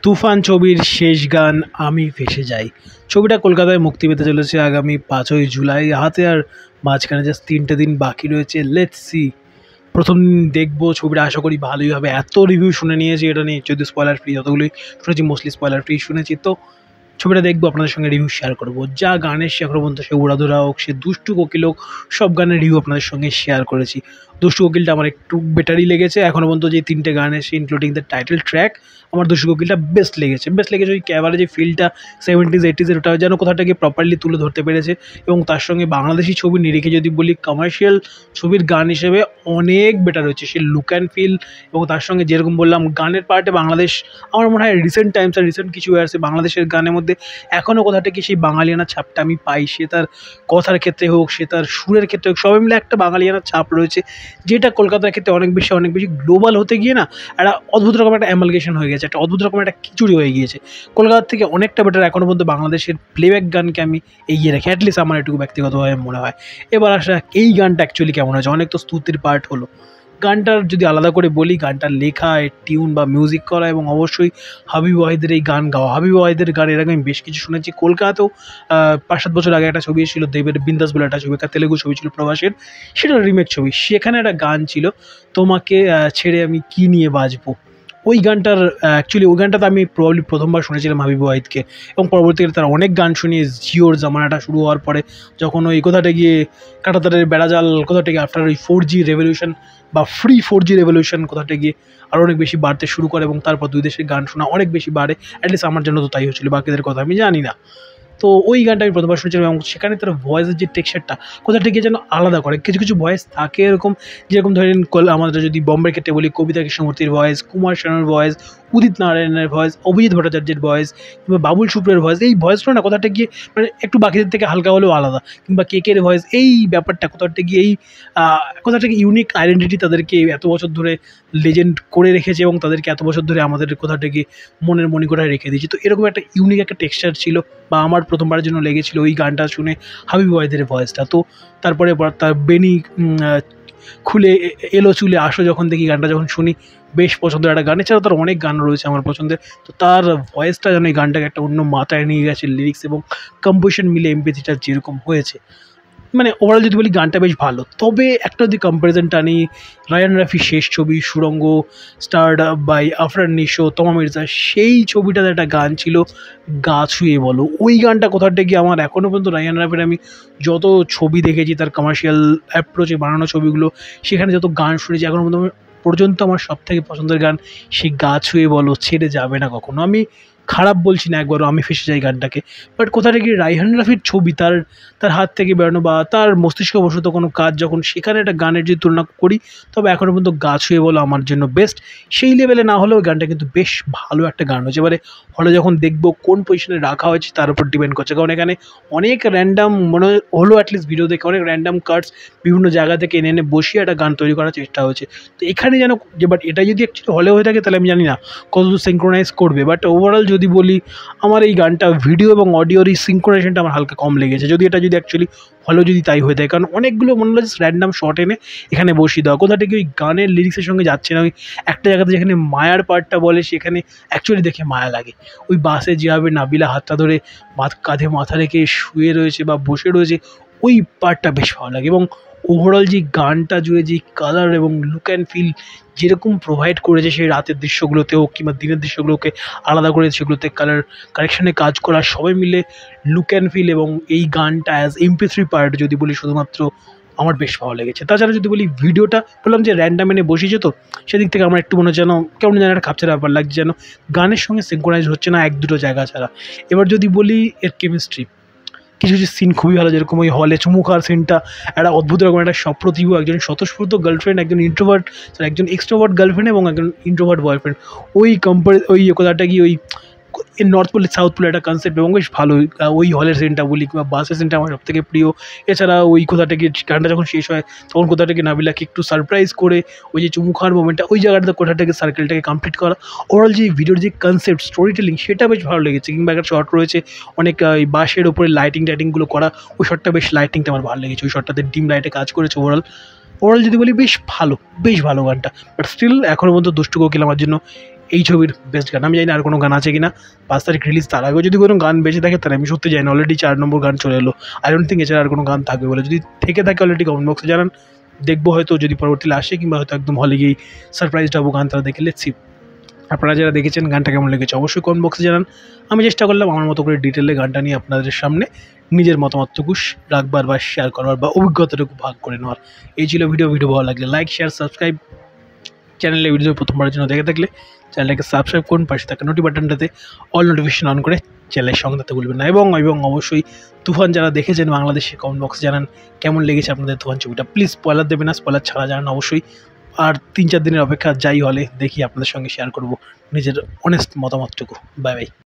তুফান ছবির শেষ গান আমি ভেসে যাই। ছবিটা কলকাতায় মুক্তি পেতে চলেছে আগামী 5ই জুলাই। হাতে আর মাঝখানে জাস্ট 3টে দিন বাকি রয়েছে। Let's see. প্রথম দিন দেখবো, ছবিটা আশা করি ভালোই হবে। এত রিভিউ শুনে নিয়েছি এটা নিয়ে, যদি স্পয়লার ফ্রি যতগুলোই শুনেছি মোস্টলি স্পয়লার ফ্রি শুনেছি। তো ছবিটা দেখবো, আপনাদের সঙ্গে রিভিউ শেয়ার করবো। যা গান এসছে এখনো পর্যন্ত, সে উড়াধুরা হোক, সে দুষ্টু কোকিল হোক, সব গানের রিভিউ আপনাদের সঙ্গে শেয়ার করেছি। দুষ্টু কোকিলটা আমার একটু বেটারই লেগেছে এখনো পর্যন্ত। যে 3টে গান এসছে ইনক্লুডিং দ্য টাইটেল ট্র্যাক, আমার দুষ্টু কোকিলটা বেস্ট লেগেছে। ওই ক্যাবারে যে ফিলটা 70s 80s ওটা যেন কোথাটা গিয়ে প্রপারলি তুলে ধরতে পেরেছে। এবং তার সঙ্গে বাংলাদেশি ছবির নিরিখে যদি বলি, কমার্শিয়াল ছবির গান হিসেবে অনেক বেটার হচ্ছে সে লুক অ্যান্ড ফিল। এবং তার সঙ্গে যেরকম বললাম গানের পার্টে বাংলাদেশ, আমার মনে হয় রিসেন্ট টাইমস আর রিসেন্ট কিছু ইয়ার্সে বাংলাদেশের গানের মধ্যে এখনও কোথাটা কি সেই বাঙালিয়ানা ছাপটা আমি পাই। সে তার কথার ক্ষেত্রে হোক, সে তার সুরের ক্ষেত্রে হোক, সবাই মিলে একটা বাঙালিয়ানা ছাপ রয়েছে, যেটা কলকাতার ক্ষেত্রে অনেক বেশি গ্লোবাল হতে গিয়ে না একটা অদ্ভুত রকম একটা অ্যামালগেশন হয়ে গেছে, একটা অদ্ভুত রকম একটা খিচুড়ি হয়ে গিয়েছে। কলকাতার থেকে অনেকটা বেটার এখনও পর্যন্ত বাংলাদেশের প্লেব্যাক গানকে আমি এগিয়ে রাখি, অ্যাটলিস্ট আমার এটুকু ব্যক্তিগতভাবে মনে হয়। এবার আসা এই গানটা অ্যাকচুয়ালি কেমন হয়েছে। অনেক তো স্তুতির পার্ট হলো, গানটার যদি আলাদা করে বলি, গানটার লেখা, টিউন বা মিউজিক করা, এবং অবশ্যই হাবিব ওয়াহিদের এই গান গাওয়া। হাবিব ওয়াহিদের গান এর আগে আমি বেশ কিছু শুনেছি। কলকাতাতেও 5-7 বছর আগে একটা ছবি ছিল দেবের বিন্দাস বলে একটা ছবি, একটা তেলেগু ছবি ছিল প্রবাসের, সেটার রিমেক ছবি। সেখানে একটা গান ছিল, তোমাকে ছেড়ে আমি কি নিয়ে বাঁচবো। ওই গানটার অ্যাকচুয়ালি ওই গানটাতে আমি প্রবাবলি প্রথমবার শুনেছিলাম হাবিব ওয়াহিদকে। এবং পরবর্তীকালে তার অনেক গান শুনি। জিওর জামানাটা শুরু হওয়ার পরে, যখন ওই কোথাটা গিয়ে কাঁটাতারের বেড়াজাল কোথাটা গিয়ে আফটার ওই 4G রেভলিউশন বা ফ্রি 4G রেভলিউশন কোথাটা গিয়ে আরও অনেক বেশি বাড়তে শুরু করে, এবং তারপর দুই দেশের গান শোনা অনেক বেশি বাড়ে। অ্যাটলিস্ট আমার জন্য তো তাই হচ্ছিলো, বাকিদের কথা আমি জানি না। তো ওই গানটা আমি প্রথমবার শুনেছিলাম, এবং সেখানে তার ভয়েসের যে টেক্সচারটা কোথা থেকে যেন আলাদা করে। কিছু কিছু ভয়েস থাকে এরকম, যেরকম ধরেন আমাদের যদি বম্বের ক্ষেত্রে বলি, কবিতা কৃষ্ণমূর্তির ভয়েস, কুমার শানুর ভয়েস, উদিত নারায়ণের ভয়েস, অভিজিৎ ভট্টাচার্যের ভয়েস, কিংবা বাবুল সুপ্রিয়র ভয়েস। এই ভয়েসগুলো না কোথাটা গিয়ে মানে একটু বাকিদের থেকে হালকা হলেও আলাদা। কিংবা কেকের ভয়েস, এই ব্যাপারটা কোথাটা গিয়ে এই কোথাটা গিয়ে ইউনিক আইডেন্টিটি তাদেরকে এত বছর ধরে লেজেন্ড করে রেখেছে, এবং তাদেরকে এত বছর ধরে আমাদের কোথাটা গিয়ে মনের মণিকোঠায় রেখে দিয়েছে। তো এরকম একটা ইউনিক একটা টেক্সচার ছিল, বা আমার প্রথমবারের জন্য লেগেছিল ওই গানটা শুনে হাবিব ওয়াহিদের ভয়েসটা। তো তারপরে তার বেনি খুলে এলো চুলে আসো যখন দেখি, গানটা যখন শুনি বেশ পছন্দের একটা গান। এছাড়াও তার অনেক গান রয়েছে আমার পছন্দের। তো তার ভয়েসটা যেন এই গানটাকে একটা অন্য মাত্রায় নিয়ে গেছে, লিরিক্স এবং কম্পোজিশন মিলে এমপিথিটা যেরকম হয়েছে। মানে ওভারঅল যদি বলি গানটা বেশ ভালো। তবে একটা যদি কম্প্যারিজন টানি, রায়ান রাফির শেষ ছবি সুড়ঙ্গ, স্টার্ড বাই আফরান নিশো, তমা মির্জা, সেই ছবিটাতে একটা গান ছিল গা ছুঁয়ে বলো। ওই গানটা কোথাটা গিয়ে আমার এখনও পর্যন্ত রায়ান রাফির আমি যত ছবি দেখেছি, তার কমার্শিয়াল অ্যাপ্রোচে বানানো ছবিগুলো, সেখানে যত গান শুনেছি এখনও পর্যন্ত আমার সবথেকে পছন্দের গান সেই গা ছুঁয়ে বলো, ছেড়ে যাবে না কখনো। আমি খারাপ বলছি না একবারও, আমি ফেসে যাই গানটাকে। বাট কোথা থেকে রায়হান রাফির ছবি, তার হাত থেকে বেরোনো বা তার মস্তিষ্কবশত কোনো কাজ, যখন সেখানে একটা গানের যদি তুলনা করি, তবে এখনও পর্যন্ত গা ছুঁয়ে বলো আমার জন্য বেস্ট। সেই লেভেলে না হলেও গানটা কিন্তু বেশ ভালো একটা গান হয়েছে। এবারে হলে যখন দেখবো কোন পজিশনে রাখা হয়েছে তার উপর ডিপেন্ড করছে, কারণ এখানে অনেক র্যান্ডাম মনে হলো, অ্যাটলিস্ট ভিডিও দেখে অনেক র্যান্ডাম কাটস বিভিন্ন জায়গা থেকে এনে এনে বসিয়ে একটা গান তৈরি করার চেষ্টা হয়েছে। তো এখানে যেন যে, বাট এটা যদি অ্যাকচুয়ালি হলে হয়ে থাকে তাহলে আমি জানি না কতদূর সিঙ্ক্রোনাইজ করবে। বাট ওভারঅল যদি বলি, আমার এই গানটা ভিডিও এবং অডিওর এই সিঙ্ক্রোনাইজেশনটা আমার হালকা কম লেগেছে। যদি এটা যদি অ্যাকচুয়ালি হলেও যদি তাই হয়ে থাকে, কারণ অনেকগুলো মনে হলো জাস্ট র্যান্ডাম শর্ট এনে এখানে বসিয়ে দেওয়া, কোথা থেকে ওই গানের লিরিক্সের সঙ্গে যাচ্ছে না। ওই একটা জায়গাতে যেখানে মায়ার পার্টটা বলে, সেখানে অ্যাকচুয়ালি দেখে মায়া লাগে। ওই বাসে যেভাবে নাবিলা হাতটা ধরে কাঁধে মাথা রেখে শুয়ে রয়েছে বা বসে রয়েছে, ওই পার্টটা বেশ ভালো লাগে। এবং ওভারঅল যে গানটা জুড়ে যে কালার এবং লুক অ্যান্ড ফিল যেরকম প্রোভাইড করেছে, সেই রাতের দৃশ্যগুলোতে হোক কিংবা দিনের দৃশ্যগুলোকে আলাদা করে সেগুলোতে কালার কারেকশানে কাজ করা, সবাই মিলে লুক অ্যান্ড ফিল, এবং এই গানটা অ্যাজ MP3 পার্ট যদি বলি শুধুমাত্র, আমার বেশ ভালো লেগেছে। তাছাড়া যদি বলি ভিডিওটা, বললাম যে র্যান্ডাম এনে বসিয়েছে, তো সেদিক থেকে আমার একটু মনে যেন কেমন যেন একটা খাপছাড়া ব্যাপার লাগছে, যেন গানের সঙ্গে সিঙ্ক্রোনাইজ হচ্ছে না 1-2 জায়গা ছাড়া। এবার যদি বলি এর কেমিস্ট্রি, কিছু কিছু সিন খুবই ভালো, যেরকম ওই হলে চুমু খাওয়ার সিনটা একটা অদ্ভুত রকম একটা সপ্রতিভ, একজন স্বতঃস্ফূর্ত গার্লফ্রেন্ড, একজন ইন্ট্রোভার্ট, একজন এক্সট্রোভার্ট গার্লফ্রেন্ড এবং একজন ইন্ট্রোভার্ট বয়ফ্রেন্ড, ওই ওই কথাটা কি ওই নর্থ পোল সাউথ পোল একটা কনসেপ্ট, এবং বেশ ভালো। ওই হলের সিনটা বলি কিংবা বাসের সিনটা আমার সবথেকে প্রিয়। এছাড়া ওই কোথা থেকে গানটা যখন শেষ হয়, তখন কোথা থেকে নাবিলাকে একটু সারপ্রাইজ করে ওই যে চুমু খাওয়ার মোমেন্টটা, ওই জায়গাটাতে কোথা থেকে সার্কেলটাকে কমপ্লিট করা, ওভারঅল যে ভিডিওর যে কনসেপ্ট, স্টোরি টেলিং, সেটা বেশ ভালো লেগেছে। কিংবা একটা শর্ট রয়েছে অনেক ওই বাসের ওপরে টাইটিংগুলো করা, ওই শর্টটা বেশ, লাইটিংটা আমার ভালো লেগেছে। ওই শর্টটাতে ডিম লাইটে কাজ করেছে। ওভারঅল যদি বলি বেশ ভালো গানটা। বাট স্টিল এখনও পর্যন্ত দুষ্টু কোকিল আমার জন্য এই ছবির বেস্ট গান। আমি জানি না আর কোনো গান আছে কিনা, 5 তারিখ রিলিজ, তার আগেও যদি কোনো গান বেঁচে থাকে তাহলে আমি সত্যি জানি না। অলরেডি 4 নম্বর গান চলে এলো। আই ডোন্ট থিঙ্ক এছাড়া আর কোনো গান থাকবে বলে। যদি থেকে থাকে অলরেডি কমেন্ট বক্সে জানান, দেখবো হয়তো যদি পরবর্তীতে আসে, কিংবা হয়তো একদম হলে গিয়েই সারপ্রাইজড হবো গান তারা দেখে। Let's see. আপনারা যারা দেখেছেন গানটা কেমন লেগেছে অবশ্যই কমেন্ট বক্সে জানান। আমি চেষ্টা করলাম আমার মতো করে ডিটেলে গানটা নিয়ে আপনাদের সামনে নিজের মতামতটুকু রাখবার বা শেয়ার করবার বা অভিজ্ঞতাটুকু ভাগ করে নেওয়ার। এই ছিল ভিডিও ভালো লাগলে লাইক, শেয়ার, সাবস্ক্রাইব। চ্যানেলে ভিডিও প্রথমবারের জন্য দেখে থাকলে চ্যানেলটাকে সাবস্ক্রাইব করুন, পাশে থাকা নোটি বাটনটাতে অল নোটিফিকেশন অন করে চ্যানেলের সঙ্গে থাকতে ভুলবেন না। এবং অবশ্যই তুফান যারা দেখেছেন বাংলাদেশে কমেন্ট বক্সে জানান কেমন লেগেছে আপনাদের তুফান ছবিটা। প্লিজ স্পয়লার দেবেন না, স্পয়লার ছাড়া জানান অবশ্যই। আর 3-4 দিনের অপেক্ষা যাই হলে দেখি আপনাদের সঙ্গে শেয়ার করব নিজের অনেস্ট মতামতটুকু। Bye bye.